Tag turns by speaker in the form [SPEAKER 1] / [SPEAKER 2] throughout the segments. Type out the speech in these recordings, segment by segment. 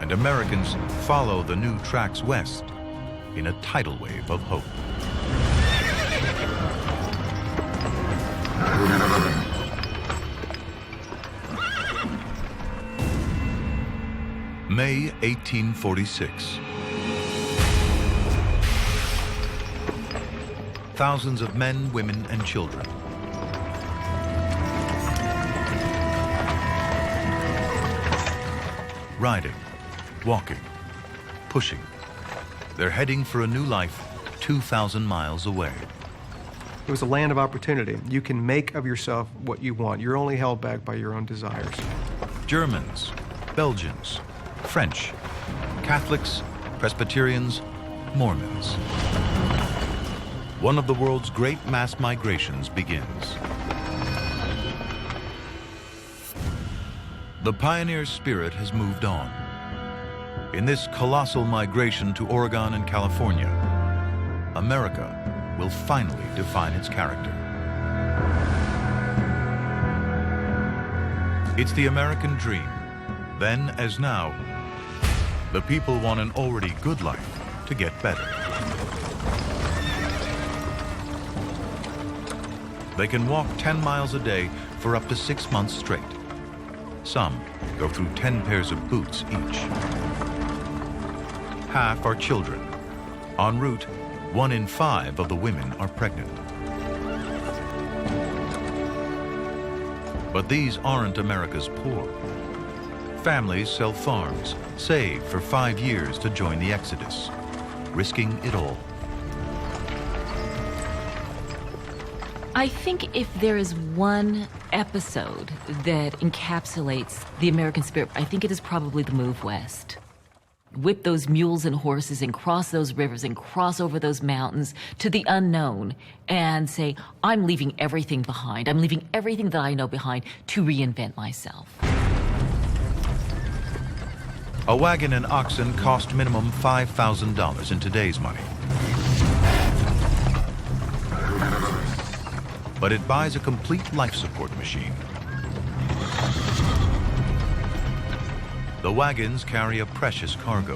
[SPEAKER 1] and Americans follow the new tracks west in a tidal wave of hope. May 1846. Thousands of men, women, and children. Riding, walking, pushing. They're heading for a new life 2,000 miles away.
[SPEAKER 2] It was a land of opportunity. You can make of yourself what you want. You're only held back by your own desires.
[SPEAKER 1] Germans, Belgians, French, Catholics, Presbyterians, Mormons. One of the world's great mass migrations begins. The pioneer spirit has moved on. In this colossal migration to Oregon and California, America will finally define its character. It's the American dream. Then, as now, the people want an already good life to get better. They can walk 10 miles a day for up to 6 months straight. Some go through 10 pairs of boots each. Half are children. En route, 1 in 5 of the women are pregnant. But these aren't America's poor. Families sell farms, save for 5 years to join the exodus, risking it all.
[SPEAKER 3] I think if there is one episode that encapsulates the American spirit, I think it is probably the move west. Whip those mules and horses and cross those rivers and cross over those mountains to the unknown and say, I'm leaving everything behind. I'm leaving everything that I know behind to reinvent myself.
[SPEAKER 1] A wagon and oxen cost minimum $5,000 in today's money. But it buys a complete life support machine. The wagons carry a precious cargo,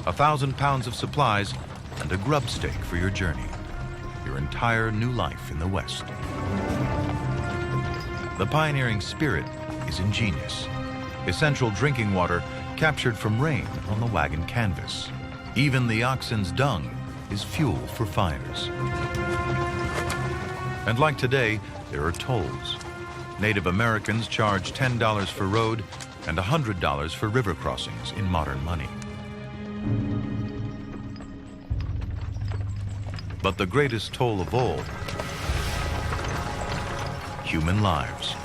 [SPEAKER 1] 1,000 pounds of supplies and a grub stake for your journey, your entire new life in the West. The pioneering spirit is ingenious. Essential drinking water captured from rain on the wagon canvas. Even the oxen's dung is fuel for fires. And like today, there are tolls. Native Americans charge $10 for road and $100 for river crossings in modern money. But the greatest toll of all, human lives.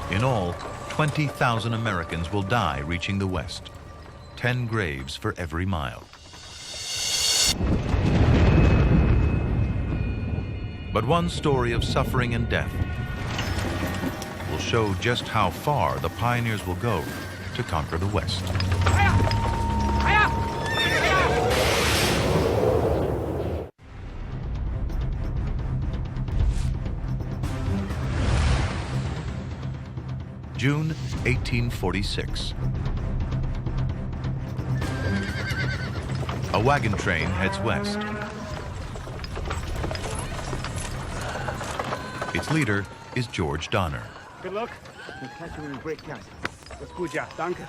[SPEAKER 1] In all, 20,000 Americans will die reaching the West, 10 graves for every mile. But one story of suffering and death will show just how far the pioneers will go to conquer the West. June 1846. A wagon train heads west. Its leader is George Donner.
[SPEAKER 4] Good luck. We'll catch you when we break camp. That's good, ja. Danke.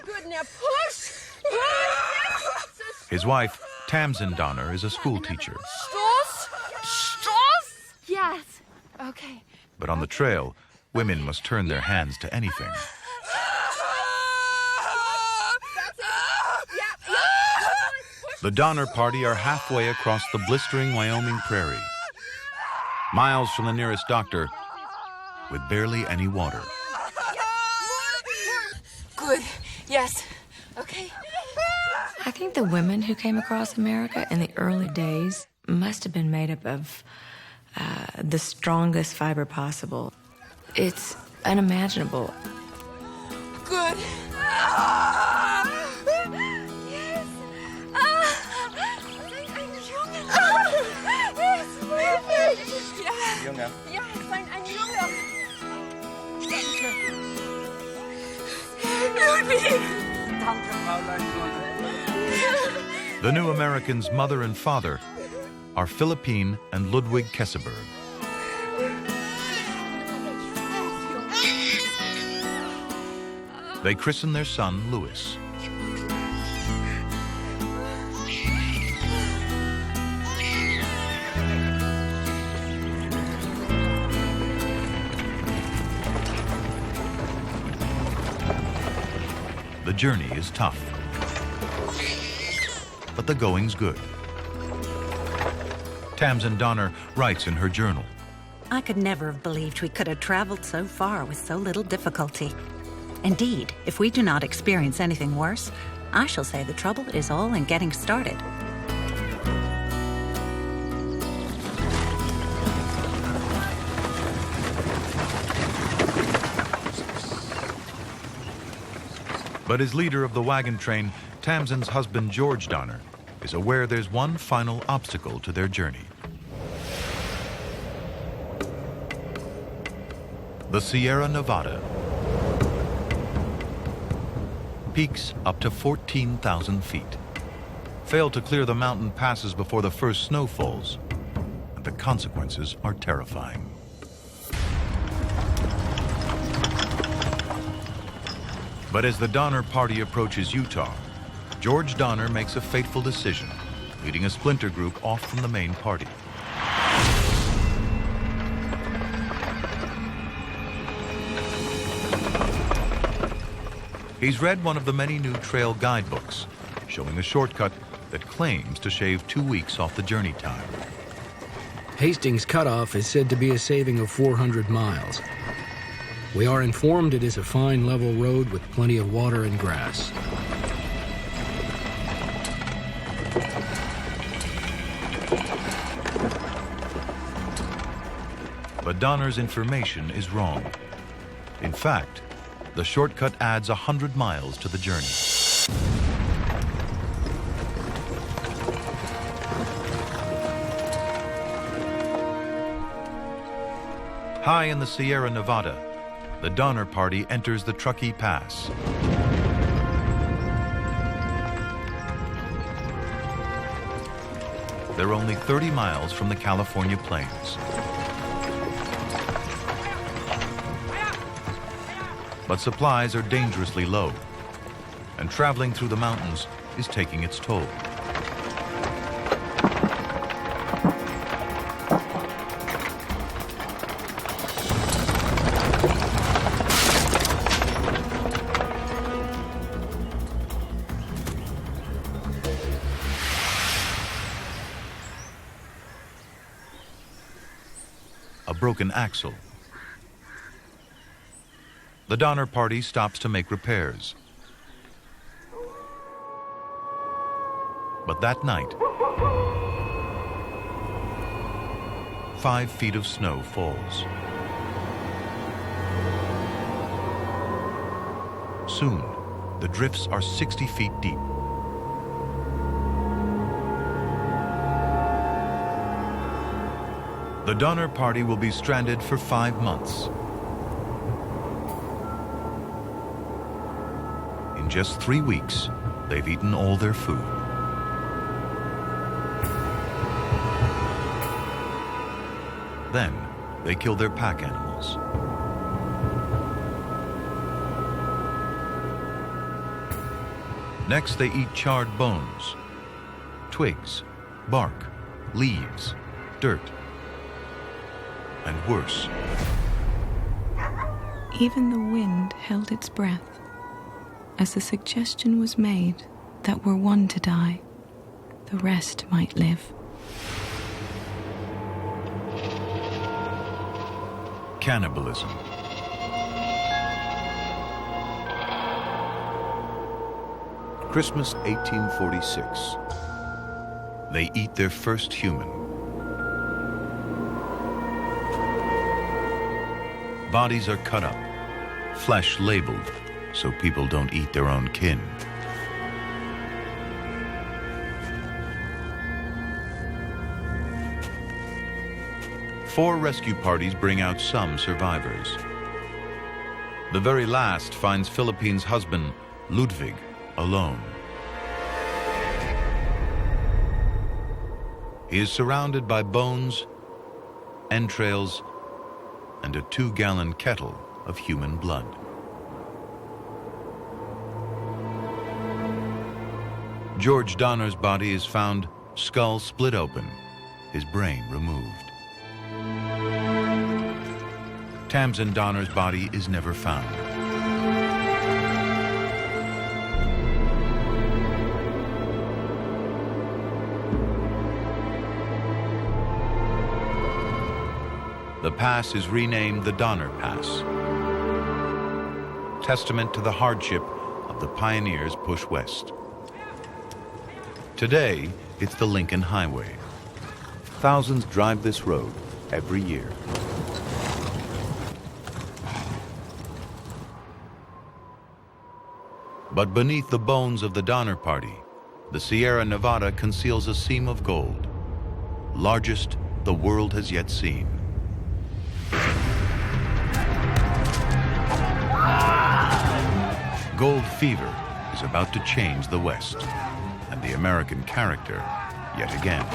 [SPEAKER 5] Good, now push!
[SPEAKER 1] His wife, Tamsin Donner, is a school teacher.
[SPEAKER 5] Stoss? Stoss? Yes. Okay.
[SPEAKER 1] But on the trail, women must turn their hands to anything. The Donner party are halfway across the blistering Wyoming prairie, miles from the nearest doctor, with barely any water.
[SPEAKER 5] Good. Yes. Okay.
[SPEAKER 6] I think the women who came across America in the early days must have been made up of the strongest fiber possible. It's unimaginable.
[SPEAKER 5] Good. Yes. Ein Junge. Ja, es war ein Junge.
[SPEAKER 1] The new Americans' mother and father are Philippine and Ludwig Kesselberg. They christen their son, Louis. The journey is tough, but the going's good. Tamsin Donner writes in her journal,
[SPEAKER 7] I could never have believed we could have traveled so far with so little difficulty. Indeed, if we do not experience anything worse, I shall say the trouble is all in getting started.
[SPEAKER 1] But as leader of the wagon train, Tamsin's husband, George Donner, is aware there's one final obstacle to their journey. The Sierra Nevada. Peaks up to 14,000 feet. Fail to clear the mountain passes before the first snow falls, and the consequences are terrifying. But as the Donner Party approaches Utah, George Donner makes a fateful decision, leading a splinter group off from the main party. He's read one of the many new trail guidebooks, showing a shortcut that claims to shave 2 weeks off the journey time.
[SPEAKER 8] Hastings Cutoff is said to be a saving of 400 miles. We are informed it is a fine level road with plenty of water and grass.
[SPEAKER 1] But Donner's information is wrong. In fact, the shortcut adds 100 miles to the journey. High in the Sierra Nevada, the Donner Party enters the Truckee Pass. They're only 30 miles from the California plains. But supplies are dangerously low, and traveling through the mountains is taking its toll. A broken axle. The Donner Party stops to make repairs. But that night, 5 feet of snow falls. Soon, the drifts are 60 feet deep. The Donner Party will be stranded for 5 months. In just 3 weeks, they've eaten all their food. Then, they kill their pack animals. Next, they eat charred bones, twigs, bark, leaves, dirt, and worse.
[SPEAKER 9] Even the wind held its breath as the suggestion was made that were one to die, the rest might live.
[SPEAKER 1] Cannibalism. Christmas 1846. They eat their first human. Bodies are cut up, flesh labeled, so people don't eat their own kin. Four rescue parties bring out some survivors. The very last finds Philippine's husband Ludwig alone. He is surrounded by bones, entrails, and a 2-gallon kettle of human blood. George Donner's body is found skull split open, his brain removed. Tamsin Donner's body is never found. The pass is renamed the Donner Pass, testament to the hardship of the pioneers' push west. Today, it's the Lincoln Highway. Thousands drive this road every year. But beneath the bones of the Donner Party, the Sierra Nevada conceals a seam of gold, largest the world has yet seen. Gold fever is about to change the West and the American character yet again.